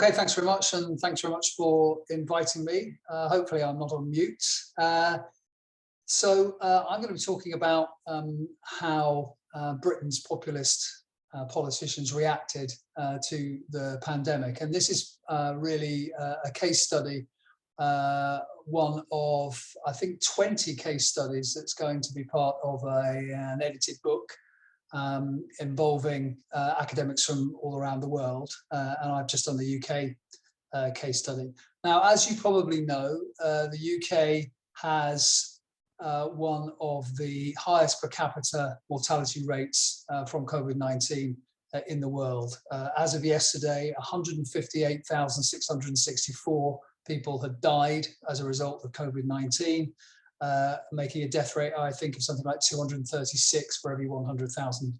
Okay, thanks very much, and thanks very much for inviting me. Hopefully I'm not on mute. I'm going to be talking about how Britain's populist politicians reacted to the pandemic. And this is really a case study, one of, I think, 20 case studies that's going to be part of an edited book involving academics from all around the world. And I've just done the UK case study. Now, as you probably know, the UK has one of the highest per capita mortality rates from COVID-19 in the world. As of yesterday, 158,664 people had died as a result of COVID-19, making a death rate, I think, of something like 236 for every 100,000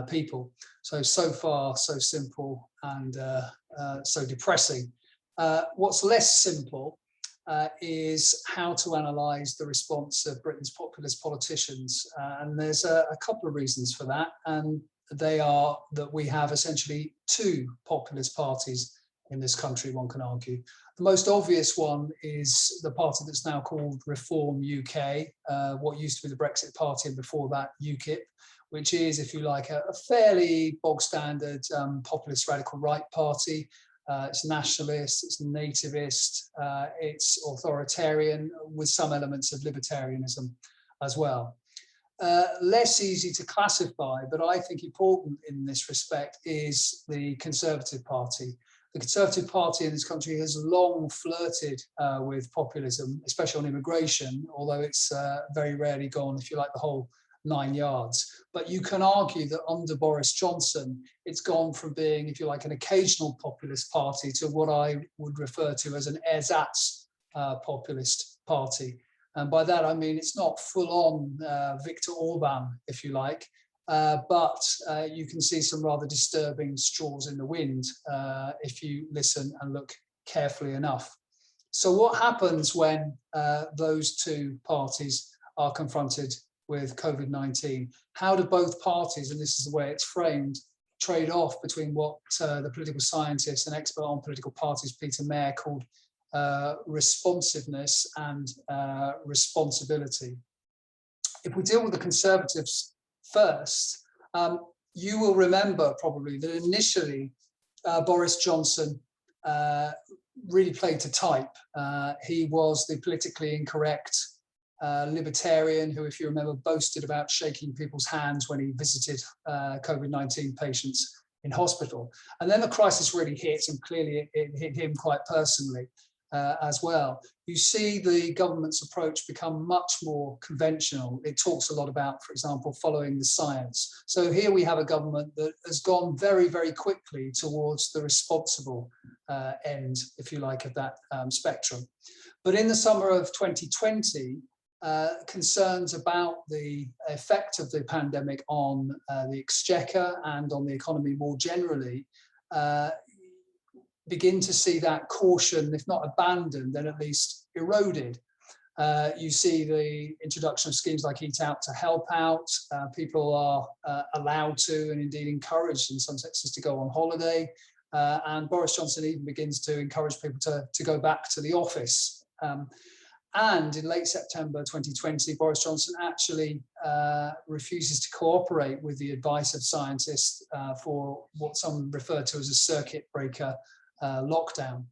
people. So far, so simple and so depressing. What's less simple is how to analyse the response of Britain's populist politicians. And there's a couple of reasons for that. And they are that we have essentially two populist parties in this country, one can argue. The most obvious one is the party that's now called Reform UK, what used to be the Brexit Party, and before that UKIP, which is, if you like, a fairly bog standard populist radical right party. It's nationalist, it's nativist, it's authoritarian with some elements of libertarianism as well. Less easy to classify, but I think important in this respect, is the Conservative Party. The Conservative Party in this country has long flirted with populism, especially on immigration, although it's very rarely gone, if you like, the whole 9 yards. But you can argue that under Boris Johnson, it's gone from being, if you like, an occasional populist party to what I would refer to as an ersatz populist party. And by that, I mean, it's not full on Viktor Orban, if you like, but you can see some rather disturbing straws in the wind if you listen and look carefully enough. So what happens when those two parties are confronted with COVID-19? How do both parties, and this is the way it's framed, trade off between what the political scientist and expert on political parties, Peter Mayer, called responsiveness and responsibility? If we deal with the Conservatives first, you will remember probably that initially Boris Johnson really played to type. He was the politically incorrect libertarian who, if you remember, boasted about shaking people's hands when he visited COVID-19 patients in hospital. And then the crisis really hit, and clearly it hit him quite personally as well. You see the government's approach become much more conventional. It talks a lot about, for example, following the science. So here we have a government that has gone very, very quickly towards the responsible end, if you like, of that spectrum. But in the summer of 2020, concerns about the effect of the pandemic on the exchequer and on the economy more generally begin to see that caution, if not abandoned, then at least eroded. You see the introduction of schemes like Eat Out to help out. People are allowed to, and indeed encouraged in some senses, to go on holiday. And Boris Johnson even begins to encourage people to go back to the office. And in late September 2020, Boris Johnson actually refuses to cooperate with the advice of scientists for what some refer to as a circuit breaker lockdown.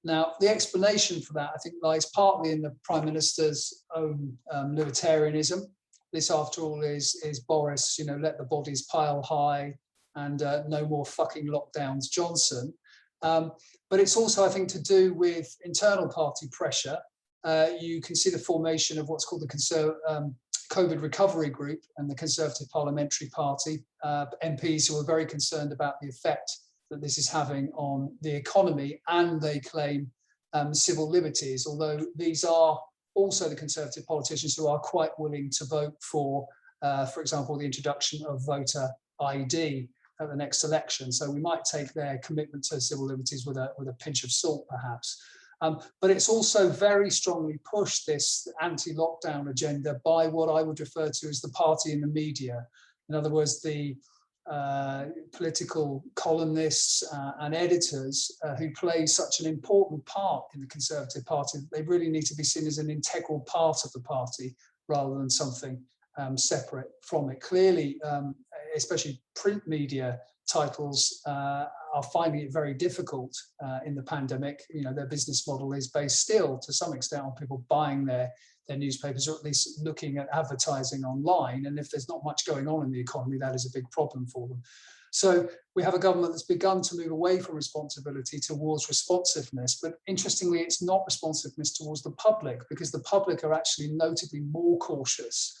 Now, the explanation for that, I think, lies partly in the Prime Minister's own libertarianism. This, after all, is Boris, let the bodies pile high and no more fucking lockdowns, Johnson. But it's also, I think, to do with internal party pressure. You can see the formation of what's called the COVID Recovery Group and the Conservative Parliamentary Party, MPs who are very concerned about the effect that this is having on the economy, and they claim civil liberties, although these are also the Conservative politicians who are quite willing to vote for example, the introduction of voter ID at the next election. So we might take their commitment to civil liberties with a pinch of salt, perhaps. But it's also very strongly pushed, this anti-lockdown agenda, by what I would refer to as the party in the media. In other words, the political columnists and editors who play such an important part in the Conservative Party. They really need to be seen as an integral part of the party rather than something separate from it. Clearly, especially print media titles are finding it very difficult in the pandemic. You know, their business model is based still to some extent on people buying their newspapers, or at least looking at advertising online. And if there's not much going on in the economy, that is a big problem for them. So we have a government that's begun to move away from responsibility towards responsiveness. But interestingly, it's not responsiveness towards the public, because the public are actually notably more cautious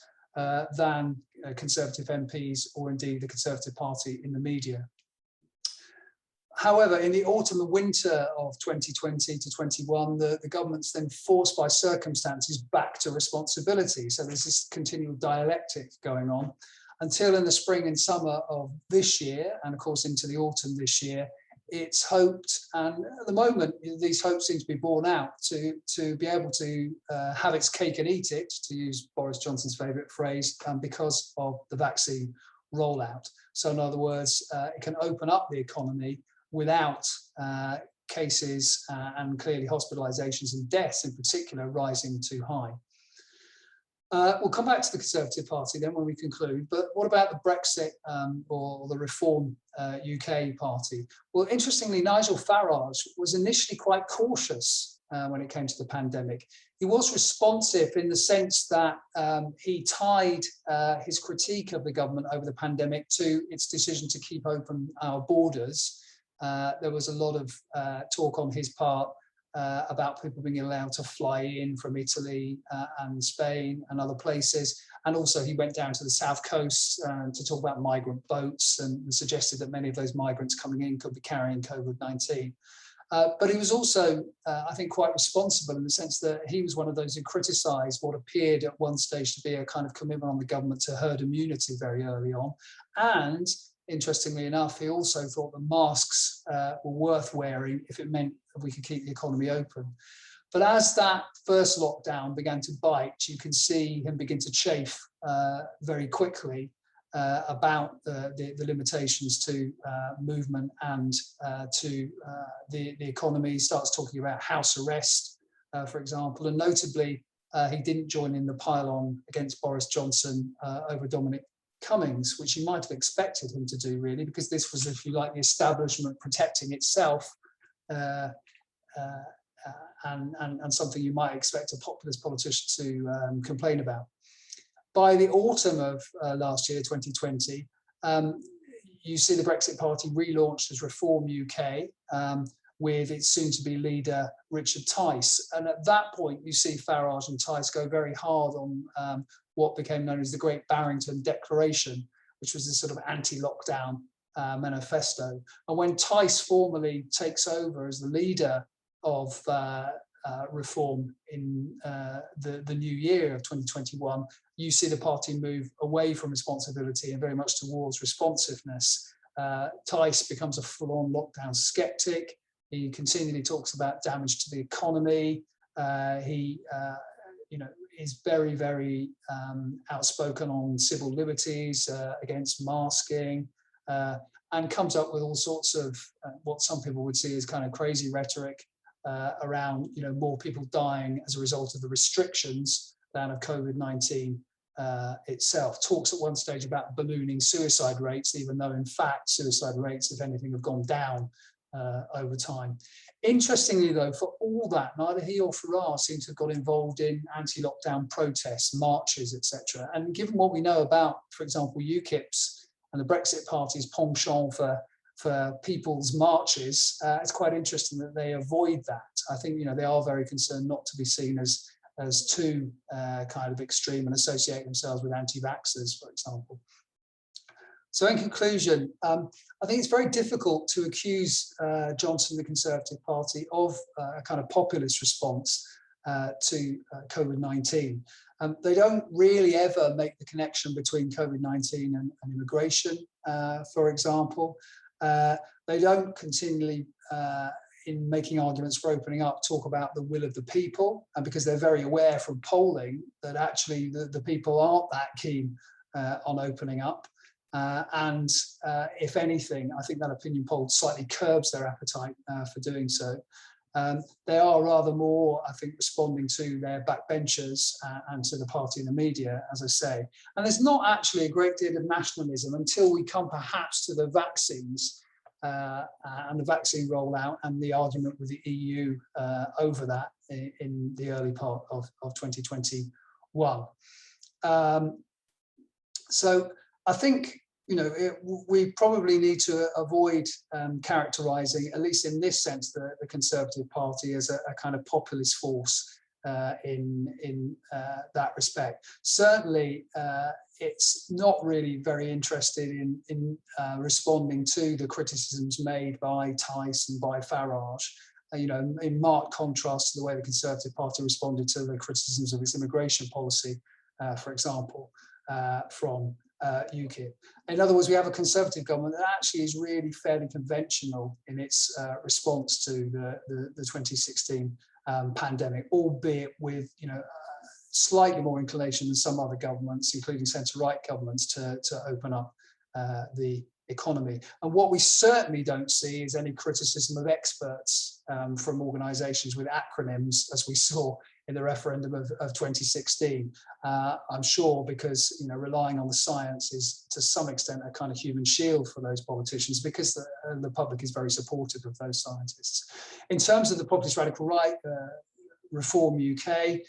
than Conservative MPs or indeed the Conservative Party in the media. However, in the autumn and winter of 2020 to 21, the government's then forced by circumstances back to responsibility. So there's this continual dialectic going on until in the spring and summer of this year, and of course into the autumn this year, it's hoped, and at the moment these hopes seem to be borne out, to be able to have its cake and eat it, to use Boris Johnson's favourite phrase, because of the vaccine rollout. So in other words, it can open up the economy without cases and clearly hospitalisations and deaths in particular rising too high. We'll come back to the Conservative Party then when we conclude, but what about the Brexit or the Reform UK Party? Well, interestingly, Nigel Farage was initially quite cautious when it came to the pandemic. He was responsive in the sense that he tied his critique of the government over the pandemic to its decision to keep open our borders. There was a lot of talk on his part about people being allowed to fly in from Italy and Spain and other places. And also he went down to the South Coast to talk about migrant boats and suggested that many of those migrants coming in could be carrying COVID-19. But he was also, I think, quite responsible in the sense that he was one of those who criticised what appeared at one stage to be a kind of commitment on the government to herd immunity very early on. And interestingly enough, he also thought that masks were worth wearing if it meant that we could keep the economy open. But as that first lockdown began to bite, you can see him begin to chafe very quickly about the limitations to movement and to the economy. He starts talking about house arrest, for example, and notably, he didn't join in the pile-on against Boris Johnson over Dominic Cummings, which you might have expected him to do, really, because this was, if you like, the establishment protecting itself, and something you might expect a populist politician to complain about. By the autumn of last year, 2020, you see the Brexit Party relaunched as Reform UK with its soon-to-be leader, Richard Tice. And at that point, you see Farage and Tice go very hard on what became known as the Great Barrington Declaration, which was this sort of anti-lockdown manifesto. And when Tice formally takes over as the leader of Reform in the new year of 2021, you see the party move away from responsibility and very much towards responsiveness. Tice becomes a full-on lockdown skeptic. He continually talks about damage to the economy. He is very, very outspoken on civil liberties, against masking, and comes up with all sorts of what some people would see as kind of crazy rhetoric around, more people dying as a result of the restrictions than of COVID-19 itself. Talks at one stage about ballooning suicide rates, even though in fact suicide rates, if anything, have gone down over time. Interestingly, though, for all that, neither he or Farage seem to have got involved in anti-lockdown protests, marches, etc. And given what we know about, for example, UKIP's and the Brexit Party's penchant for people's marches, it's quite interesting that they avoid that. I think they are very concerned not to be seen as too kind of extreme and associate themselves with anti-vaxxers, for example. So in conclusion, I think it's very difficult to accuse Johnson, the Conservative Party, of a kind of populist response to COVID-19. They don't really ever make the connection between COVID-19 and immigration, for example. They don't continually, in making arguments for opening up, talk about the will of the people, and because they're very aware from polling that actually the people aren't that keen on opening up. And if anything, I think that opinion poll slightly curbs their appetite for doing so. They are rather more, I think, responding to their backbenchers and to the party and the media, as I say. And there's not actually a great deal of nationalism until we come perhaps to the vaccines and the vaccine rollout and the argument with the EU over that in the early part of 2021. So I think, we probably need to avoid characterising, at least in this sense, the Conservative Party as a kind of populist force in that respect. Certainly, it's not really very interested in responding to the criticisms made by Tice and by Farage. In marked contrast to the way the Conservative Party responded to the criticisms of its immigration policy, for example, from UKIP. In other words, we have a Conservative government that actually is really fairly conventional in its response to the 2016 pandemic, albeit with slightly more inclination than some other governments, including centre-right governments, to open up the economy. And what we certainly don't see is any criticism of experts from organisations with acronyms, as we saw in the referendum of 2016. I'm sure because relying on the science is to some extent a kind of human shield for those politicians, because the public is very supportive of those scientists. In terms of the populist radical right, Reform UK,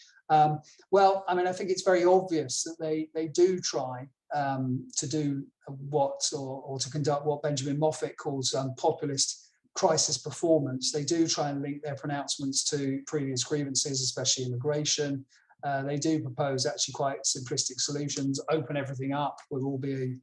well, I mean, I think it's very obvious that they do try to do or to conduct what Benjamin Moffat calls populist crisis performance. They do try and link their pronouncements to previous grievances, especially immigration. They do propose actually quite simplistic solutions, open everything up, we'll all be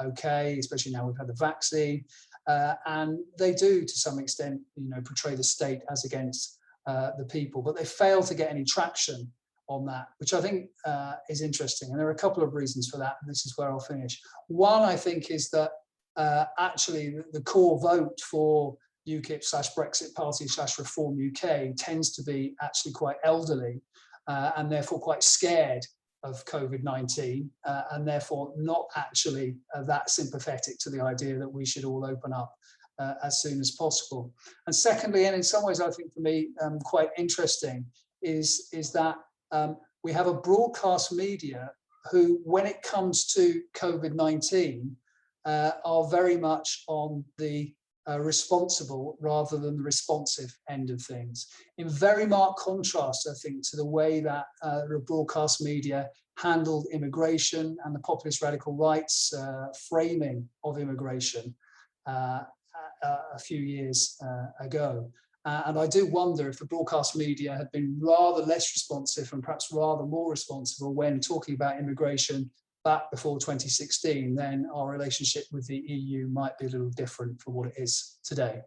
okay, especially now we've had the vaccine. And they do, to some extent, portray the state as against the people, but they fail to get any traction on that, which I think is interesting. And there are a couple of reasons for that, and this is where I'll finish. One, I think, is that actually the core vote for UKIP/Brexit Party/Reform UK tends to be actually quite elderly and therefore quite scared of COVID-19 and therefore not actually that sympathetic to the idea that we should all open up as soon as possible. And secondly, and in some ways I think for me quite interesting, is that we have a broadcast media who, when it comes to COVID-19, are very much on the responsible rather than the responsive end of things. In very marked contrast, I think, to the way that the broadcast media handled immigration and the populist radical right's framing of immigration a few years ago. And I do wonder if the broadcast media had been rather less responsive and perhaps rather more responsible when talking about immigration back before 2016, then our relationship with the EU might be a little different from what it is today.